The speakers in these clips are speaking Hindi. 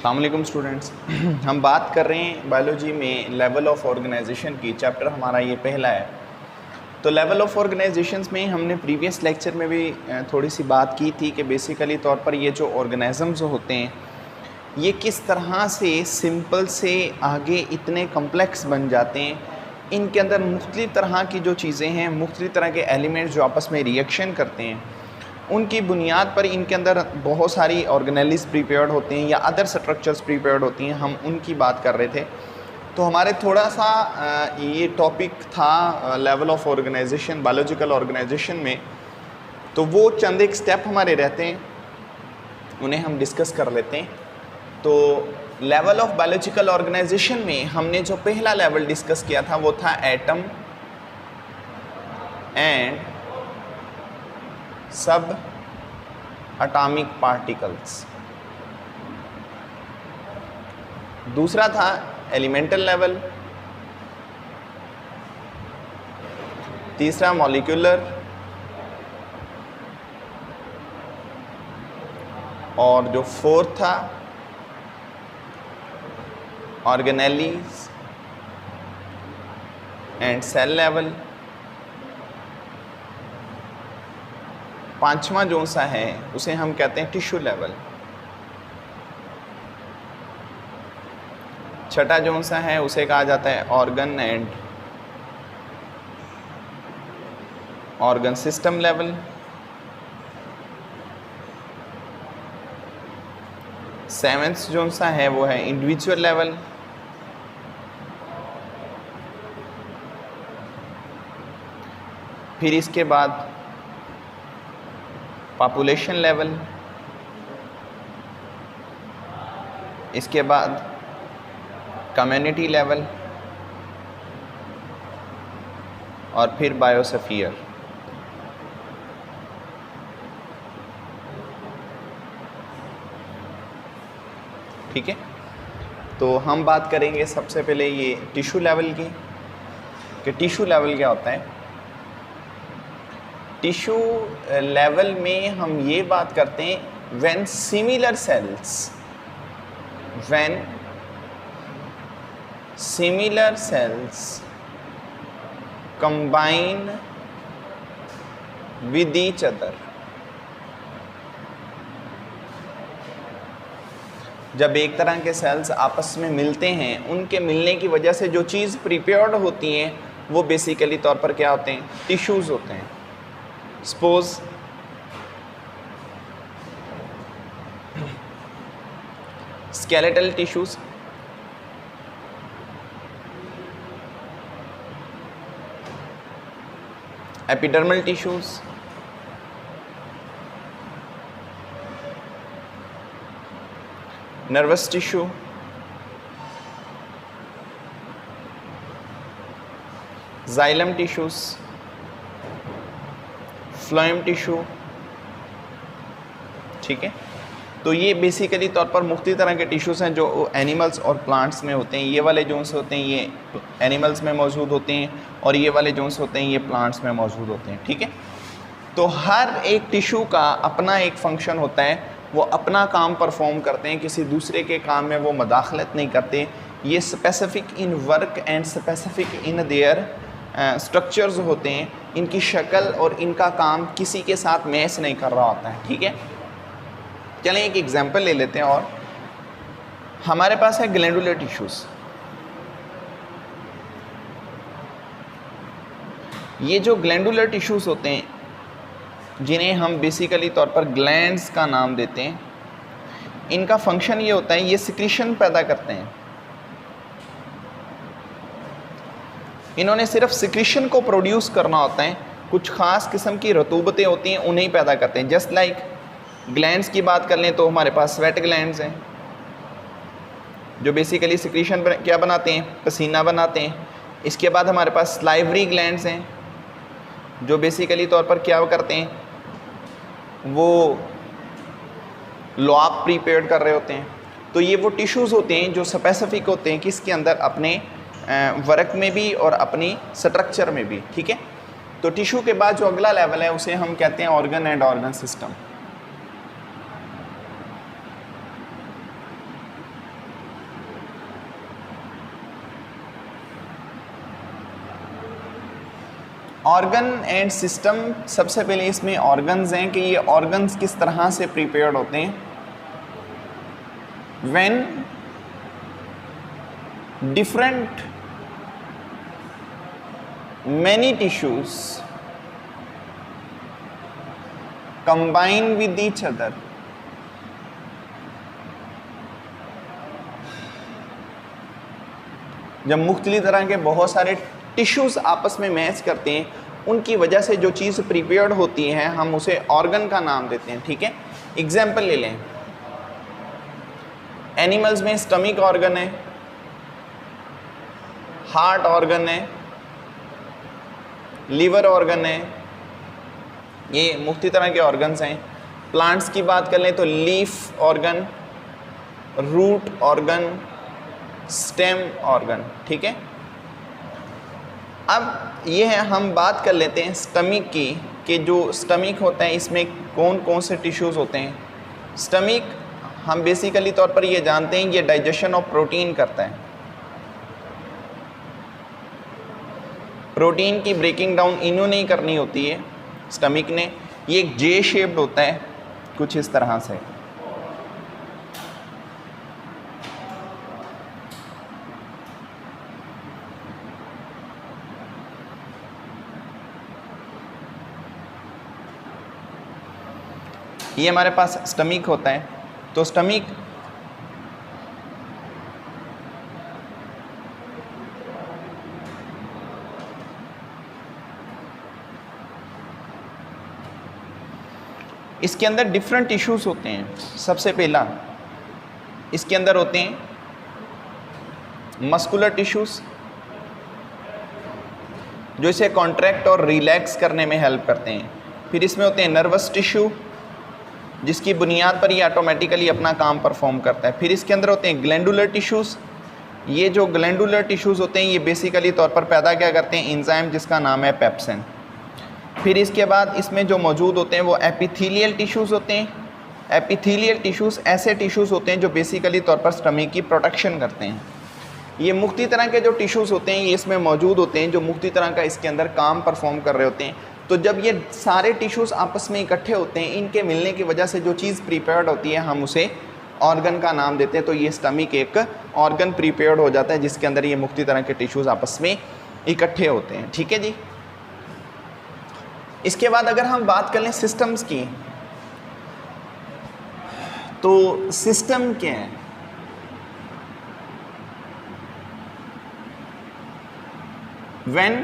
अस्सलाम वालेकुम स्टूडेंट्स। हम बात कर रहे हैं बायोलॉजी में लेवल ऑफ ऑर्गेनाइजेशन की। चैप्टर हमारा ये पहला है। तो लेवल ऑफ ऑर्गेनाइजेशंस में हमने प्रीवियस लेक्चर में भी थोड़ी सी बात की थी कि बेसिकली तौर पर ये जो ऑर्गेनिज़म्स होते हैं ये किस तरह से सिंपल से आगे इतने कम्प्लेक्स बन जाते हैं। इनके अंदर मुख्तलिफ़ तरह की जो चीज़ें हैं, मुख्तलिफ़ तरह के एलिमेंट्स जो आपस में रिएक्शन करते हैं, उनकी बुनियाद पर इनके अंदर बहुत सारी ऑर्गेनेलिस प्रीपेयर्ड होते हैं या अदर स्ट्रक्चर्स प्रीपेयर्ड होती हैं। हम उनकी बात कर रहे थे। तो हमारे थोड़ा सा ये टॉपिक था level of organisation, biological organisation में। तो वो चंद एक स्टेप हमारे रहते हैं, उन्हें हम डिस्कस कर लेते हैं। तो लेवल ऑफ बायोलॉजिकल ऑर्गेनाइजेशन में हमने जो पहला लेवल डिस्कस किया था वो था एटम एंड सब एटॉमिक पार्टिकल्स। दूसरा था एलिमेंटल लेवल, तीसरा मॉलिक्यूलर, और जो फोर्थ था ऑर्गेनेलीज एंड सेल लेवल। पांचवा जो सा है उसे हम कहते हैं टिश्यू लेवल। छठा जो सा है उसे कहा जाता है organ and organ system level. Seventh जो सा है वो है इंडिविजुअल लेवल। फिर इसके बाद पॉपुलेशन लेवल, इसके बाद कम्युनिटी लेवल, और फिर बायोस्फीयर। ठीक है, तो हम बात करेंगे सबसे पहले ये टिश्यू लेवल की कि टिश्यू लेवल क्या होता है। टिश्यू लेवल में हम ये बात करते हैं when similar sales combine with each other. जब एक तरह के सेल्स आपस में मिलते हैं, उनके मिलने की वजह से जो चीज़ प्रिपेयर्ड होती हैं वो बेसिकली तौर पर क्या होते हैं, टिश्यूज़ होते हैं। Suppose skeletal tissues, epidermal tissues, nervous tissue, xylem tissues, phloem tissue. ठीक है, तो ये बेसिकली तौर पर मुख्तलिफ तरह के टिश्यूज़ हैं जो एनिमल्स और प्लांट्स में होते हैं। ये वाले जोन्स होते हैं ये एनिमल्स में मौजूद होते हैं, और ये वाले जोन्स होते हैं ये प्लांट्स में मौजूद होते हैं। ठीक है, तो हर एक टिश्यू का अपना एक फंक्शन होता है, वो अपना काम परफॉर्म करते हैं, किसी दूसरे के काम में वो मदाखलत नहीं करते। ये specific in work and specific in their structures होते हैं। इनकी शक्ल और इनका काम किसी के साथ मैच नहीं कर रहा होता है। ठीक है, चलें एक एग्जांपल ले लेते हैं। और हमारे पास है ग्लैंडुलर टिश्यूज़। ये जो ग्लैंडुलर टिश्यूज़ होते हैं, जिन्हें हम बेसिकली तौर पर ग्लैंड्स का नाम देते हैं, इनका फंक्शन ये होता है, ये सिक्रीशन पैदा करते हैं। इन्होंने सिर्फ सिक्रीशन को प्रोड्यूस करना होता है, कुछ ख़ास किस्म की रतूबतें होती हैं उन्हें पैदा करते हैं। जस्ट लाइक ग्लैंड्स की बात कर लें तो हमारे पास स्वेट ग्लैंड्स हैं जो बेसिकली सिक्रीशन क्या बनाते हैं, पसीना बनाते हैं। इसके बाद हमारे पास स्लाइवरी ग्लैंड्स हैं जो बेसिकली तौर पर क्या करते हैं, वो लुआब प्रीपेयर्ड कर रहे होते हैं। तो ये वो टिश्यूज़ होते हैं जो स्पेसिफिक होते हैं किसके अंदर, अपने वर्क में भी और अपनी स्ट्रक्चर में भी। ठीक है, तो टिश्यू के बाद जो अगला लेवल है उसे हम कहते हैं organ and organ system. Organ and system, सबसे पहले इसमें ऑर्गन्स हैं कि ये ऑर्गन्स किस तरह से प्रिपेयर्ड होते हैं। When different many tissues combine with each other, जब मुख्तलिफ तरह के बहुत सारे टिश्यूज आपस में मैच करते हैं, उनकी वजह से जो चीज़ प्रिपेयर्ड होती है हम उसे ऑर्गन का नाम देते हैं। ठीक है, एग्जाम्पल ले लें, एनिमल्स में स्टमक ऑर्गन है, हार्ट ऑर्गन है, लीवर ऑर्गन है, ये मुख्तलिफ तरह के ऑर्गन्स हैं। प्लांट्स की बात कर लें तो leaf organ, root organ, stem organ. ठीक है, अब ये है, हम बात कर लेते हैं स्टमक की कि जो स्टमक होता है इसमें कौन कौन से टिश्यूज़ होते हैं। स्टमक हम बेसिकली तौर पर ये जानते हैं ये डाइजेशन ऑफ प्रोटीन करता है, प्रोटीन की ब्रेकिंग डाउन इन्होंने ही करनी होती है स्टमक ने। ये एक जे शेप्ड होता है कुछ इस तरह से। ये हमारे पास स्टमक होता है, तो स्टमक इसके अंदर डिफरेंट टिश्यूज़ होते हैं। सबसे पहला इसके अंदर होते हैं मस्कुलर टिश्यूज़ जो इसे कॉन्ट्रैक्ट और रिलैक्स करने में हेल्प करते हैं। फिर इसमें होते हैं नर्वस टिश्यू जिसकी बुनियाद पर ये ऑटोमेटिकली अपना काम परफॉर्म करता है। फिर इसके अंदर होते हैं ग्लैंडुलर टिश्यूज़, ये जो ग्लैंडुलर टिश्यूज़ होते हैं ये बेसिकली तौर पर पैदा क्या करते हैं, एंजाइम जिसका नाम है पेप्सिन। फिर इसके बाद इसमें जो मौजूद होते हैं वो एपिथेलियल टिश्यूज़ होते हैं। एपिथेलियल टिश्यूज़ ऐसे टिश्यूज़ होते हैं जो बेसिकली तौर पर स्टमक की प्रोटेक्शन करते हैं। ये मुख्तलिफ तरह के जो टिश्यूज़ होते हैं ये इसमें मौजूद होते हैं जो मुख्तलिफ तरह का इसके अंदर काम परफॉर्म कर रहे होते हैं। तो जब ये सारे टिश्यूज़ आपस में इकट्ठे होते हैं, इनके मिलने की वजह से जो चीज़ प्रिपेयर्ड होती है हम उसे ऑर्गन का नाम देते हैं। तो ये स्टमक एक ऑर्गन प्रिपेयर्ड हो जाता है जिसके अंदर ये मुख्तलिफ तरह के टिश्यूज़ आपस में इकट्ठे होते हैं। ठीक है जी। इसके बाद अगर हम बात कर लें सिस्टम्स की, तो सिस्टम क्या है? when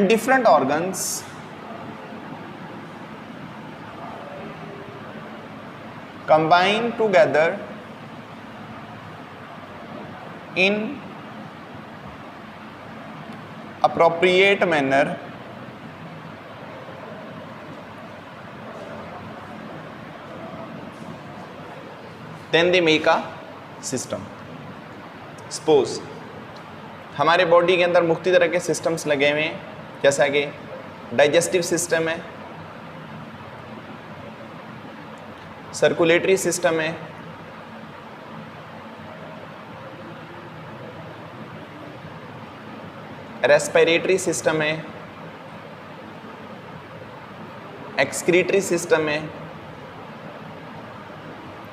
different organs combine together in appropriate manner, then they make a system. Suppose हमारे बॉडी के अंदर मुख्तलिफ तरह के सिस्टम्स लगे हुए हैं, जैसा कि डाइजेस्टिव सिस्टम है, सर्कुलेटरी सिस्टम है, रेस्पिरेटरी सिस्टम है, एक्सक्रीटरी सिस्टम है।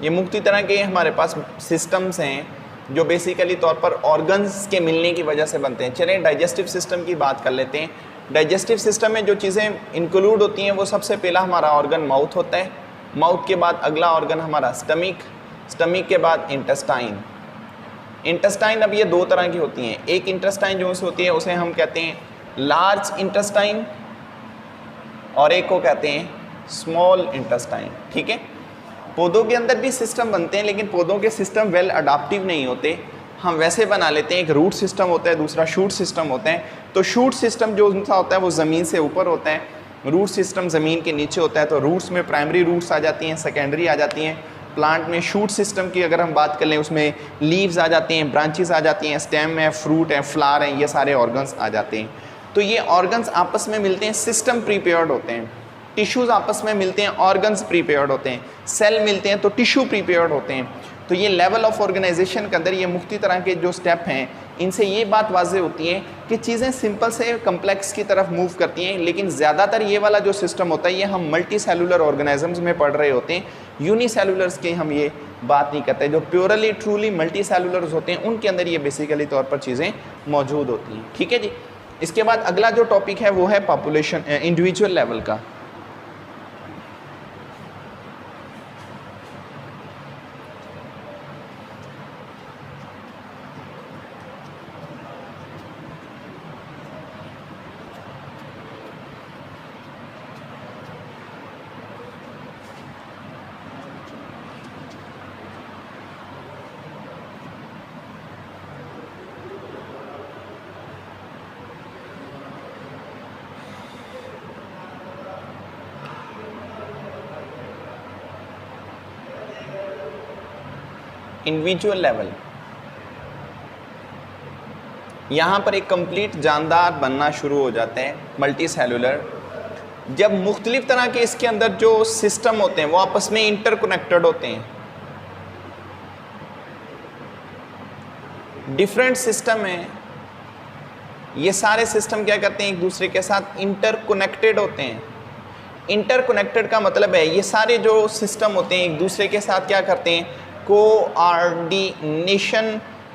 ये मुख्तलिफ तरह के हमारे पास सिस्टम्स हैं जो बेसिकली तौर पर ऑर्गन्स के मिलने की वजह से बनते हैं। चलें डाइजेस्टिव सिस्टम की बात कर लेते हैं। डाइजेस्टिव सिस्टम में जो चीज़ें इंक्लूड होती हैं वो सबसे पहला हमारा ऑर्गन माउथ होता है, माउथ के बाद अगला ऑर्गन हमारा स्टमक, स्टमक के बाद इंटेस्टाइन। इंटेस्टाइन अब ये दो तरह की होती हैं। एक इंटेस्टाइन जो होती है उसे हम कहते हैं लार्ज इंटेस्टाइन और एक को कहते हैं स्मॉल इंटेस्टाइन। ठीक है, पौधों के अंदर भी सिस्टम बनते हैं लेकिन पौधों के सिस्टम वेल अडाप्टिव नहीं होते, हम वैसे बना लेते हैं। एक रूट सिस्टम होता है, दूसरा शूट सिस्टम होता है। तो शूट सिस्टम जो उनका होता है वो ज़मीन से ऊपर होता है, रूट सिस्टम ज़मीन के नीचे होता है। तो रूट्स में प्राइमरी रूट्स आ जाती हैं, सेकेंडरी आ जाती हैं। प्लांट में शूट सिस्टम की अगर हम बात कर लें उसमें लीव्स आ जाती हैं, ब्रांचेस आ जाती हैं, स्टेम है, फ्रूट है, फ्लावर है, ये सारे ऑर्गन्स आ जाते हैं। तो ये ऑर्गन्स आपस में मिलते हैं, सिस्टम प्रीपेयर्ड होते हैं। टिश्यूज़ आपस में मिलते हैं, ऑर्गन्स प्रीपेयर्ड होते हैं। सेल मिलते हैं तो टिश्यू प्रीपेयर्ड होते हैं। तो ये लेवल ऑफ ऑर्गेनाइजेशन के अंदर ये मुख्तलिफ तरह के जो स्टेप हैं, इनसे ये बात वाज़ेह होती है कि चीज़ें सिंपल से कम्प्लेक्स की तरफ मूव करती हैं। लेकिन ज़्यादातर ये वाला जो सिस्टम होता है ये हम मल्टी सेलुलर ऑर्गेनिजम्स में पढ़ रहे होते हैं, यूनिसेलुलर्स की हम ये बात नहीं करते। जो प्योरली ट्रूली मल्टी सेलुलर्स होते हैं उनके अंदर ये बेसिकली तौर पर चीज़ें मौजूद होती हैं। ठीक है जी। इसके बाद अगला जो टॉपिक है वो है पॉपुलेशन इंडिविजुअल लेवल का। इंडिविजुअल लेवल, यहाँ पर एक कंप्लीट जानदार बनना शुरू हो जाते हैं मल्टी सेलुलर, जब मुख्तलिफ तरह के इसके अंदर जो सिस्टम होते हैं वो आपस में इंटरकनेक्टेड होते हैं। डिफरेंट सिस्टम है, ये सारे सिस्टम क्या करते हैं, एक दूसरे के साथ इंटरकनेक्टेड होते हैं। इंटरकनेक्टेड का मतलब है ये सारे जो सिस्टम होते हैं एक दूसरे के साथ क्या करते हैं, कोऑर्डिनेशन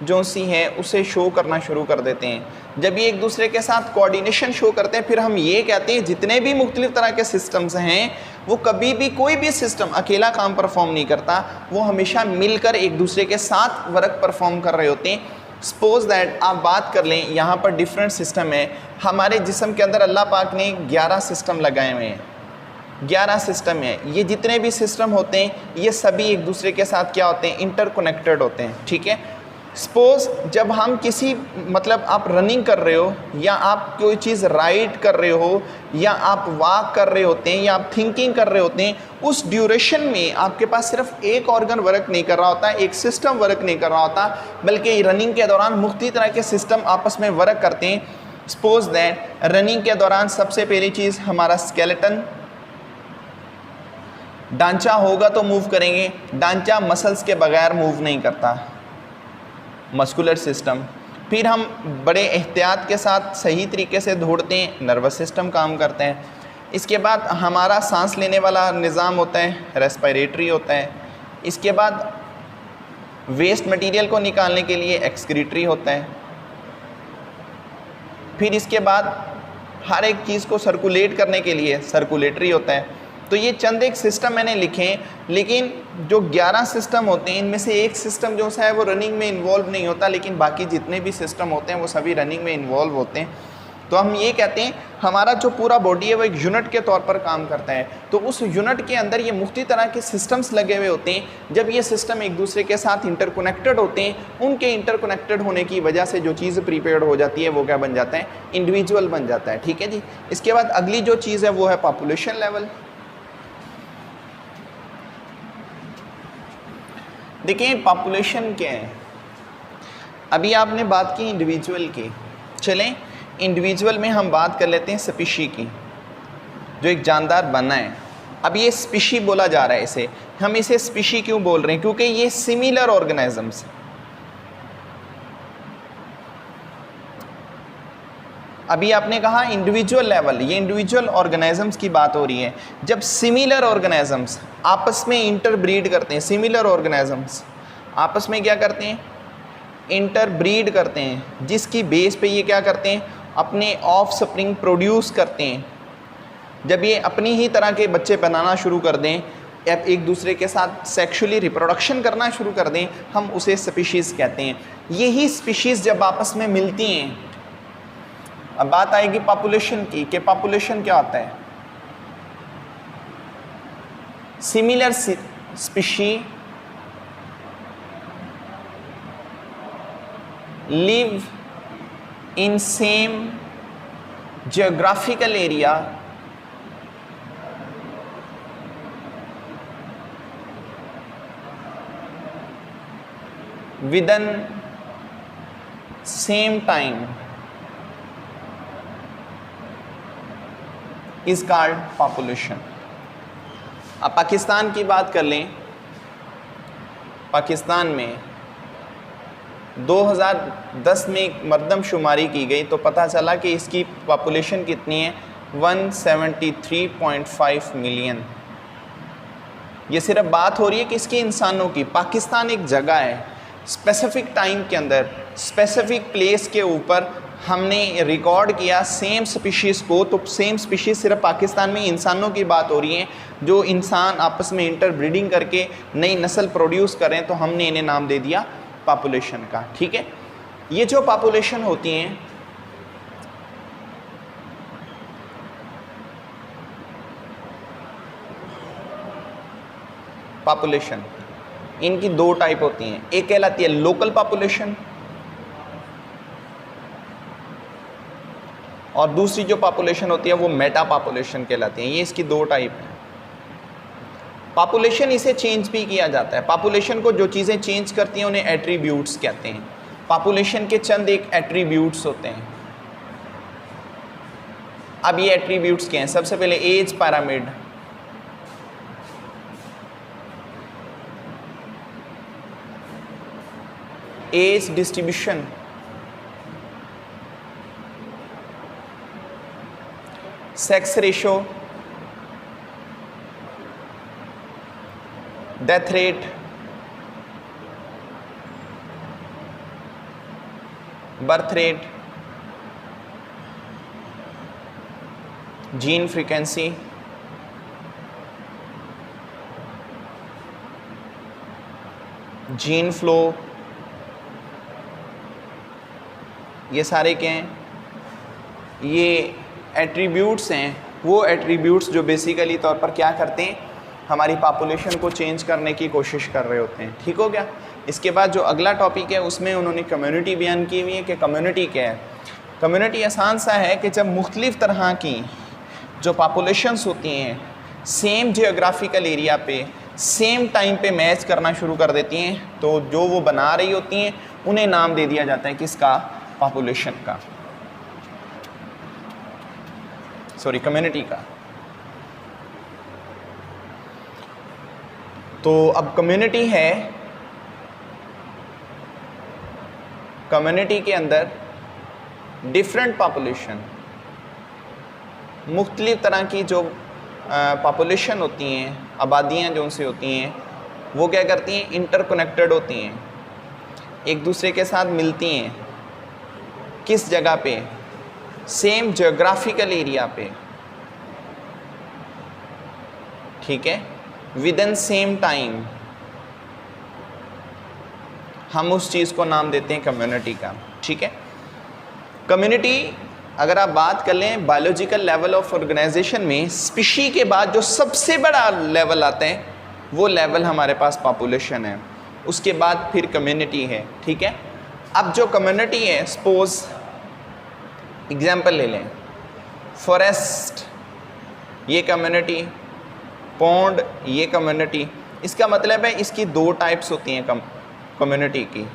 जो सी है उसे शो करना शुरू कर देते हैं। जब ये एक दूसरे के साथ कोऑर्डिनेशन शो करते हैं फिर हम ये कहते हैं जितने भी मुख्तलिफ तरह के सिस्टम्स हैं वो कभी भी कोई भी सिस्टम अकेला काम परफॉर्म नहीं करता, वो हमेशा मिलकर एक दूसरे के साथ वर्क परफॉर्म कर रहे होते हैं। सपोज दैट आप बात कर लें, यहाँ पर डिफरेंट सिस्टम है। हमारे जिस्म के अंदर अल्लाह पाक ने 11 सिस्टम लगाए हुए हैं, 11 सिस्टम है। ये जितने भी सिस्टम होते हैं ये सभी एक दूसरे के साथ क्या होते हैं, इंटरकनेक्टेड होते हैं। ठीक है। सपोज जब हम किसी मतलब आप रनिंग कर रहे हो या आप कोई चीज़ राइड कर रहे हो या आप वॉक कर रहे होते हैं या आप थिंकिंग कर रहे होते हैं, उस ड्यूरेशन में आपके पास सिर्फ एक ऑर्गन वर्क नहीं कर रहा होता, एक सिस्टम वर्क नहीं कर रहा होता, बल्कि रनिंग के दौरान मुख्तलिफ तरह के सिस्टम आपस में वर्क करते हैं। सपोज दैट रनिंग के दौरान सबसे पहली चीज़ हमारा स्केलेटन, ढांचा होगा तो मूव करेंगे, ढांचा मसल्स के बगैर मूव नहीं करता, मस्कुलर सिस्टम। फिर हम बड़े एहतियात के साथ सही तरीके से दौड़ते हैं, नर्वस सिस्टम काम करते हैं। इसके बाद हमारा सांस लेने वाला निज़ाम होता है, रेस्पिरेटरी होता है। इसके बाद वेस्ट मटेरियल को निकालने के लिए एक्सक्रीटरी होता है। फिर इसके बाद हर एक चीज़ को सर्कुलेट करने के लिए सर्कुलेटरी होता है। तो ये चंद एक सिस्टम मैंने लिखे हैं, लेकिन जो 11 सिस्टम होते हैं इनमें से एक सिस्टम जो सा है वो रनिंग में इन्वॉल्व नहीं होता, लेकिन बाकी जितने भी सिस्टम होते हैं वो सभी रनिंग में इन्वॉल्व होते हैं। तो हम ये कहते हैं हमारा जो पूरा बॉडी है वो एक यूनिट के तौर पर काम करता है। तो उस यूनिट के अंदर ये मुख्तलिफ तरह के सिस्टम्स लगे हुए होते हैं। जब ये सिस्टम एक दूसरे के साथ इंटरकनेक्टेड होते हैं, उनके इंटरकनेक्टेड होने की वजह से जो चीज़ प्रीपेयर्ड हो जाती है वो क्या बन जाता है, इंडिविजुअल बन जाता है। ठीक है जी। इसके बाद अगली जो चीज़ है वो है पॉपुलेशन लेवल। देखिए पॉपुलेशन क्या है, अभी आपने बात की इंडिविजुअल की, चलें इंडिविजुअल में हम बात कर लेते हैं स्पीशी की, जो एक जानदार बना है। अब ये स्पीशी बोला जा रहा है, इसे हम इसे स्पीशी क्यों बोल रहे हैं, क्योंकि ये सिमिलर ऑर्गेनिजम्स। अभी आपने कहा इंडिविजुअल लेवल, ये इंडिविजुअल ऑर्गेनिजम्स की बात हो रही है। जब सिमिलर ऑर्गेनिजम्स आपस में इंटरब्रीड करते हैं, सिमिलर ऑर्गेनिजम्स आपस में क्या करते हैं, इंटरब्रीड करते हैं, जिसकी बेस पे ये क्या करते हैं, अपने ऑफस्प्रिंग प्रोड्यूस करते हैं। जब ये अपनी ही तरह के बच्चे बनाना शुरू कर दें, एक दूसरे के साथ सेक्सुअली रिप्रोडक्शन करना शुरू कर दें, हम उसे स्पीशीज़ कहते हैं। यही स्पीशीज़ जब आपस में मिलती हैं, अब बात आएगी पॉपुलेशन की कि पॉपुलेशन क्या होता है। Similar species live in same geographical area within same time is called population। अब पाकिस्तान की बात कर लें पाकिस्तान में 2010 में एक मरदमशुमारी की गई तो पता चला कि इसकी पॉपुलेशन कितनी है, 173.5 मिलियन। ये सिर्फ बात हो रही है कि इसकी इंसानों की। पाकिस्तान एक जगह है, स्पेसिफिक टाइम के अंदर स्पेसिफिक प्लेस के ऊपर हमने रिकॉर्ड किया सेम स्पीशीज़ को, तो सेम स्पीशीज़ सिर्फ पाकिस्तान में इंसानों की बात हो रही है, जो इंसान आपस में इंटरब्रीडिंग करके नई नस्ल प्रोड्यूस करें, तो हमने इन्हें नाम दे दिया पॉपुलेशन का। ठीक है, ये जो पॉपुलेशन होती हैं पॉपुलेशन, इनकी दो टाइप होती हैं। एक कहलाती है लोकल पॉपुलेशन और दूसरी जो पॉपुलेशन होती है वो मेटा पॉपुलेशन कहलाती है। ये इसकी दो टाइप है। पॉपुलेशन इसे चेंज भी किया जाता है। पॉपुलेशन को जो चीज़ें चेंज करती हैं उन्हें एट्रीब्यूट्स कहते हैं। पॉपुलेशन के चंद एक एट्रीब्यूट्स होते हैं। अब ये एट्रीब्यूट्स क्या हैं? सबसे पहले age pyramid, age distribution, sex ratio, death rate, birth rate, gene frequency, gene flow, ये सारे क्या हैं? ये एट्रीब्यूट्स हैं। वो एट्रीब्यूट्स जो बेसिकली तौर पर क्या करते हैं, हमारी पॉपुलेशन को चेंज करने की कोशिश कर रहे होते हैं। ठीक हो गया। इसके बाद जो अगला टॉपिक है उसमें उन्होंने कम्युनिटी बयान की हुई है कि कम्युनिटी क्या है। कम्युनिटी आसान सा है कि जब मुख्तलिफ़ तरह की जो पॉपुलेशंस होती हैं सेम जियोग्राफिकल एरिया पे सेम टाइम पे मैच करना शुरू कर देती हैं, तो जो वो बना रही होती हैं उन्हें नाम दे दिया जाता है किसका? पॉपुलेशन का, सॉरी कम्युनिटी का। तो अब कम्युनिटी है, कम्युनिटी के अंदर डिफरेंट पॉपुलेशन, मुख्तलिफ तरह की जो पॉपुलेशन होती हैं, आबादियाँ जो उनसे होती हैं, वो क्या करती हैं? इंटरकनेक्टेड होती हैं, एक दूसरे के साथ मिलती हैं। किस जगह पे? सेम जियोग्राफिकल एरिया पे। ठीक है, विद इन सेम टाइम हम उस चीज़ को नाम देते हैं कम्युनिटी का। ठीक है, कम्युनिटी अगर आप बात कर लें बायोलॉजिकल लेवल ऑफ ऑर्गेनाइजेशन में, स्पीशी के बाद जो सबसे बड़ा लेवल आता है वो लेवल हमारे पास पॉपुलेशन है, उसके बाद फिर कम्युनिटी है। ठीक है, अब जो कम्युनिटी है, सपोज एग्जाम्पल ले लें, फॉरेस्ट ये कम्युनिटी, पॉन्ड ये कम्युनिटी। इसका मतलब है इसकी दो टाइप्स होती हैं कम्युनिटी की।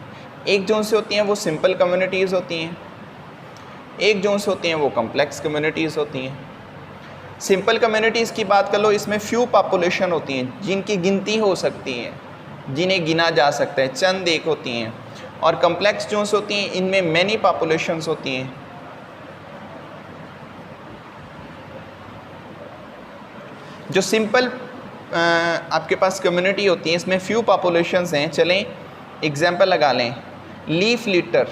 एक जो से होती हैं वो सिंपल कम्युनिटीज़ होती हैं, एक जो से होती हैं वो कम्प्लेक्स कम्युनिटीज़ होती हैं। सिंपल कम्युनिटीज़ की बात कर लो, इसमें फ्यू पॉपुलेशन होती हैं जिनकी गिनती हो सकती है, जिन्हें गिना जा सकता है, चंद एक होती हैं। और कम्प्लेक्स जो होती हैं इनमें मैनी पॉपुलेशंस होती हैं। जो सिंपल आपके पास कम्युनिटी होती है इसमें फ्यू पॉपुलेशंस हैं। चलें एग्जांपल लगा लें, लीफ लिटर,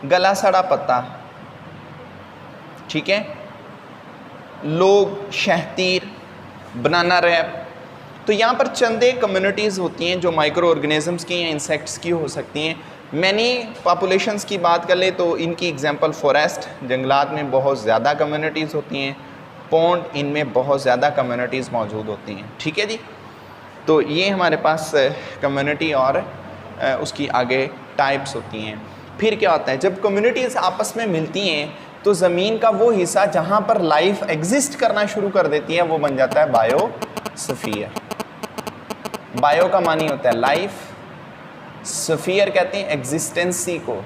गला सड़ा पत्ता, ठीक है, लोग, शहतीर, बनाना रैप। तो यहाँ पर चंदे कम्युनिटीज़ होती हैं जो माइक्रो ऑर्गेनिजम्स की या इंसेक्ट्स की हो सकती हैं। मैनी पॉपुलेशंस की बात कर ले तो इनकी एग्जांपल फॉरेस्ट, जंगलात में बहुत ज़्यादा कम्युनिटीज़ होती हैं, पॉन्ड, इनमें बहुत ज़्यादा कम्युनिटीज़ मौजूद होती हैं। ठीक है जी, तो ये हमारे पास कम्युनिटी और उसकी आगे टाइप्स होती हैं। फिर क्या होता है, जब कम्युनिटीज़ आपस में मिलती हैं तो ज़मीन का वो हिस्सा जहाँ पर लाइफ एग्जिस्ट करना शुरू कर देती है वो बन जाता है बायोस्फीयर। बायो का मानी होता है लाइफ, स्फीयर कहते हैं एग्जिस्टेंसी को,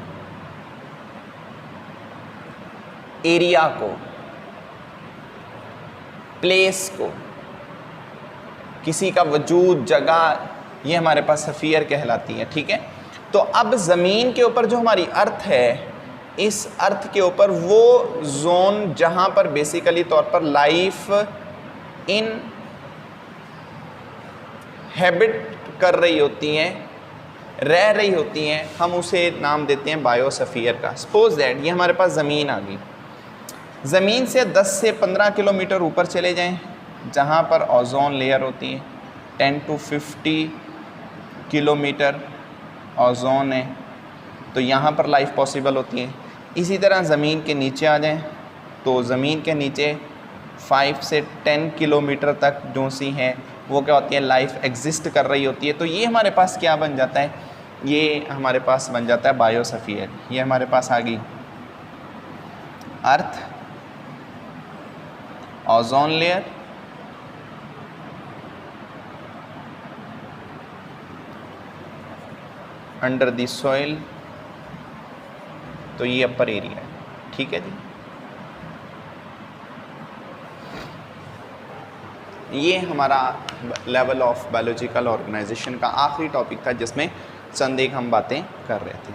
एरिया को, प्लेस को, किसी का वजूद, जगह, ये हमारे पास स्फीयर कहलाती है, ठीक है। तो अब ज़मीन के ऊपर जो हमारी अर्थ है, इस अर्थ के ऊपर वो जोन जहाँ पर बेसिकली तौर पर लाइफ इन हैबिट कर रही होती हैं, रह रही होती हैं, हम उसे नाम देते हैं बायोस्फीयर का। सपोज दैट ये हमारे पास ज़मीन आ गई, ज़मीन से 10 से 15 किलोमीटर ऊपर चले जाएं जहाँ पर ओजोन लेयर होती है, 10 to 50 किलोमीटर ओजोन है, तो यहाँ पर लाइफ पॉसिबल होती है। इसी तरह ज़मीन के नीचे आ जाएं तो ज़मीन के नीचे 5 से 10 किलोमीटर तक जो सी हैं वो क्या होती है, लाइफ एग्जिस्ट कर रही होती है। तो ये हमारे पास क्या बन जाता है, ये हमारे पास बन जाता है बायोस्फीयर। ये हमारे पास आ गई earth, ozone layer, under the soil, तो ये अपर एरिया है, ठीक है जी। ये हमारा लेवल ऑफ बायोलॉजिकल ऑर्गेनाइजेशन का आखिरी टॉपिक था जिसमें चंद एक हम बातें कर रहे थे।